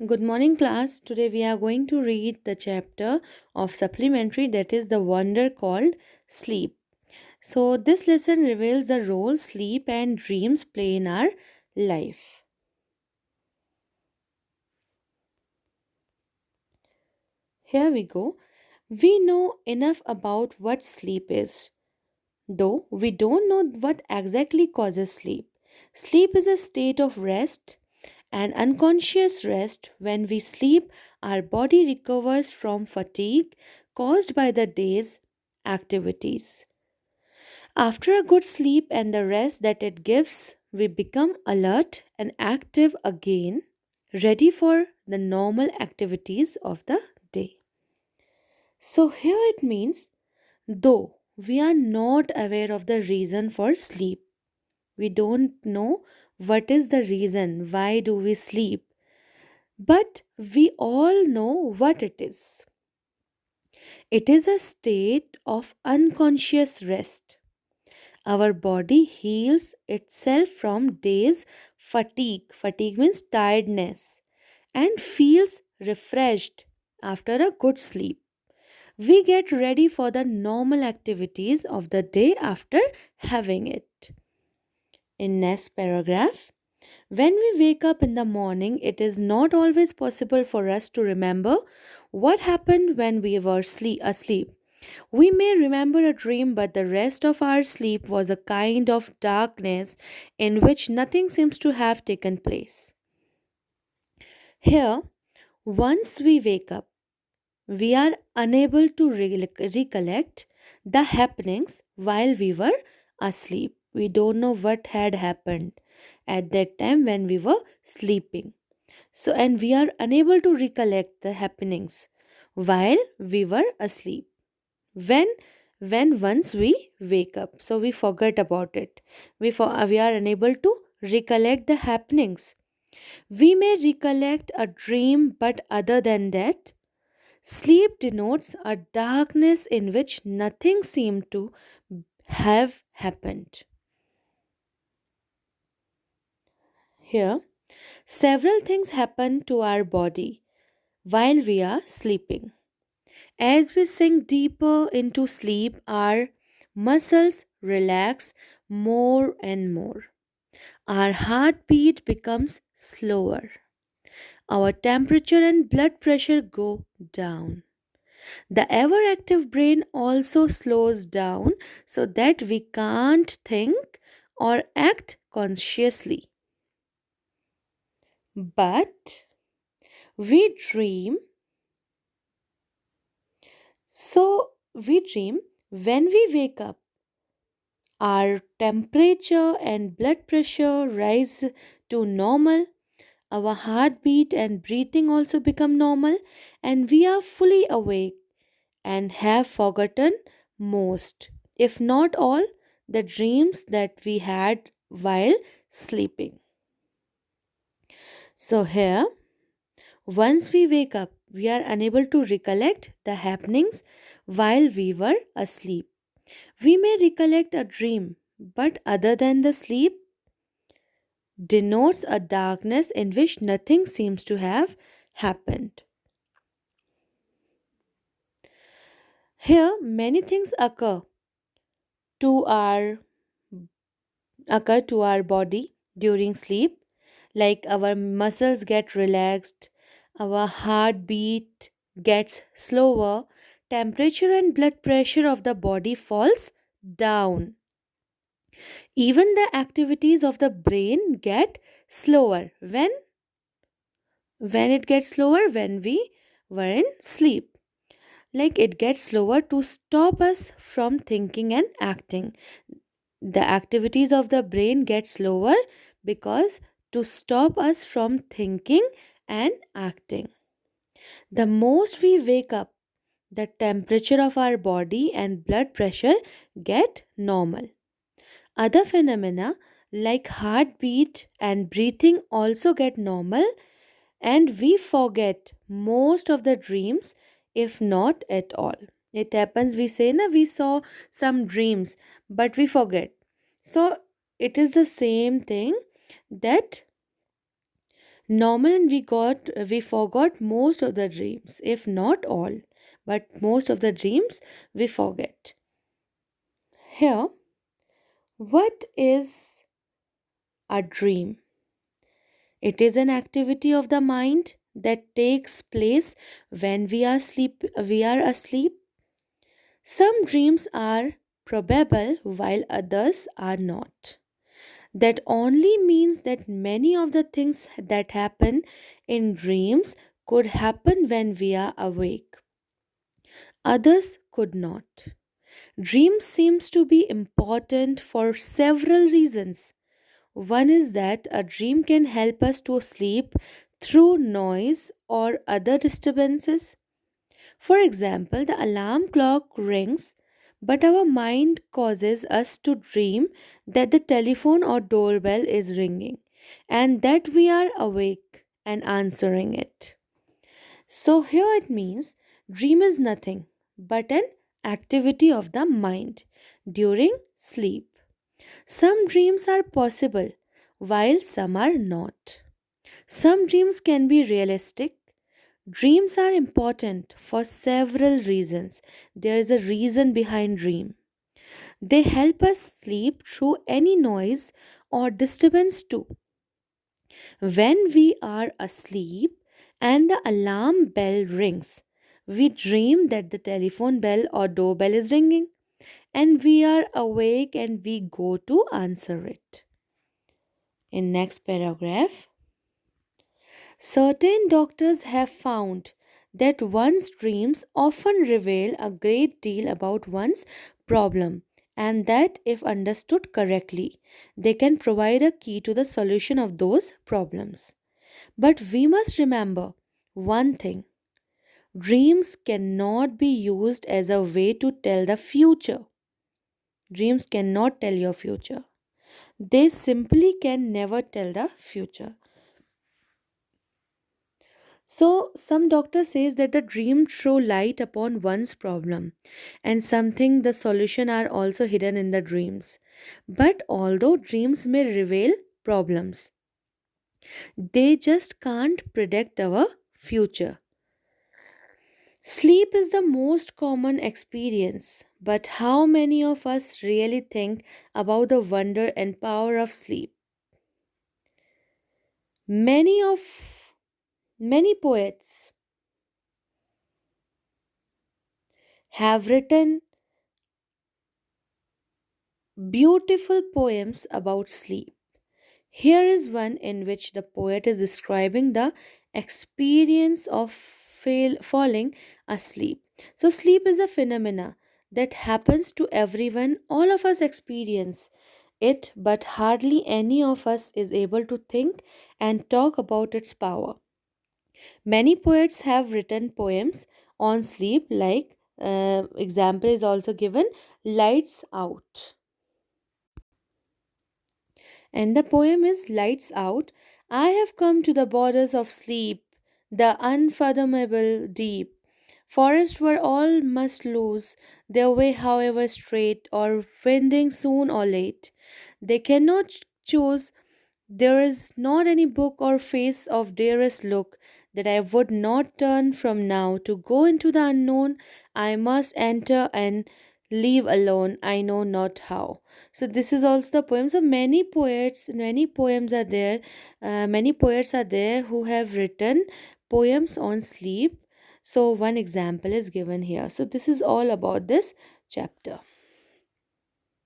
Good morning, class. Today we are going to read the chapter of supplementary that is the wonder called sleep. So, this lesson reveals the role sleep and dreams play in our life. Here we go. We know enough about what sleep is, though we don't know what exactly causes sleep. Sleep is a state of rest, an unconscious rest. When we sleep, our body recovers from fatigue caused by the day's activities. After a good sleep and the rest that it gives, we become alert and active again, ready for the normal activities of the day. So, here it means though we are not aware of the reason for sleep, we don't know what is the reason, why do we sleep, but we all know what it is. It is a state of unconscious rest. Our body heals itself from day's fatigue. Fatigue means tiredness and feels refreshed after a good sleep. We get ready for the normal activities of the day after having it. In next paragraph, when we wake up in the morning, it is not always possible for us to remember what happened when we were asleep. We may remember a dream, but the rest of our sleep was a kind of darkness in which nothing seems to have taken place. Here, once we wake up, we are unable to recollect the happenings while we were asleep. We don't know what had happened at that time when we were sleeping. So, and we are unable to recollect the happenings while we were asleep. When when once we wake up, so we forget about it. We are unable to recollect the happenings. We may recollect a dream, but other than that, sleep denotes a darkness in which nothing seemed to have happened. Here, several things happen to our body while we are sleeping. As we sink deeper into sleep, our muscles relax more and more. Our heartbeat becomes slower. Our temperature and blood pressure go down. The ever active brain also slows down so that we can't think or act consciously. But we dream, we dream when we wake up. Our temperature and blood pressure rise to normal. Our heartbeat and breathing also become normal, and we are fully awake and have forgotten most, if not all, the dreams that we had while sleeping. So, here, once we wake up, we are unable to recollect the happenings while we were asleep. We may recollect a dream, but other than the sleep, denotes a darkness in which nothing seems to have happened. Here, many things to our occur to our body during sleep, like our muscles get relaxed, our heartbeat gets slower, temperature and blood pressure of the body falls down. Even the activities of the brain get slower when it gets slower when we were in sleep. Like it gets slower to stop us from thinking and acting. The activities of the brain get slower because to stop us from thinking and acting. The most we wake up, the temperature of our body and blood pressure get normal. Other phenomena like heartbeat and breathing also get normal, and we forget most of the dreams, if not at all. It happens, we say na, we saw some dreams but we forget. So it is the same thing, that Normal, and we forgot most of the dreams, if not all, but most of the dreams we forget. Here, what is a dream? It is an activity of the mind that takes place when we are asleep. Some dreams are probable while others are not. That only means that many of the things that happen in dreams could happen when we are awake. Others could not. Dreams seems to be important for several reasons. One is that a dream can help us to sleep through noise or other disturbances. For example, the alarm clock rings, but our mind causes us to dream that the telephone or doorbell is ringing and that we are awake and answering it. So, here it means dream is nothing but an activity of the mind during sleep. Some dreams are possible while some are not. Some dreams can be realistic. Dreams are important for several reasons. There is a reason behind dream. They help us sleep through any noise or disturbance too. When we are asleep and the alarm bell rings, we dream that the telephone bell or doorbell is ringing and we are awake and we go to answer it. In next paragraph, certain doctors have found that one's dreams often reveal a great deal about one's problem, and that if understood correctly, they can provide a key to the solution of those problems. But we must remember one thing: dreams cannot be used as a way to tell the future. Dreams cannot tell your future. They simply can never tell the future. So, some doctor says that the dream throw light upon one's problem, and something the solution are also hidden in the dreams. But although dreams may reveal problems, they just can't predict our future. Sleep is the most common experience, but how many of us really think about the wonder and power of sleep? Many of many poets have written beautiful poems about sleep. Here is one in which the poet is describing the experience of falling asleep. So, sleep is a phenomena that happens to everyone. All of us experience it, but hardly any of us is able to think and talk about its power. Many poets have written poems on sleep, like example is also given, Lights Out. And the poem is Lights Out. I have come to the borders of sleep, the unfathomable deep. Forests where all must lose their way, however straight, or winding soon or late. They cannot choose. There is not any book or face of dearest look that I would not turn from now. To go into the unknown, I must enter and leave alone, I know not how. So this is also the poem. So many poets, many poems are there. Many poets are there who have written poems on sleep. So one example is given here. So this is all about this chapter.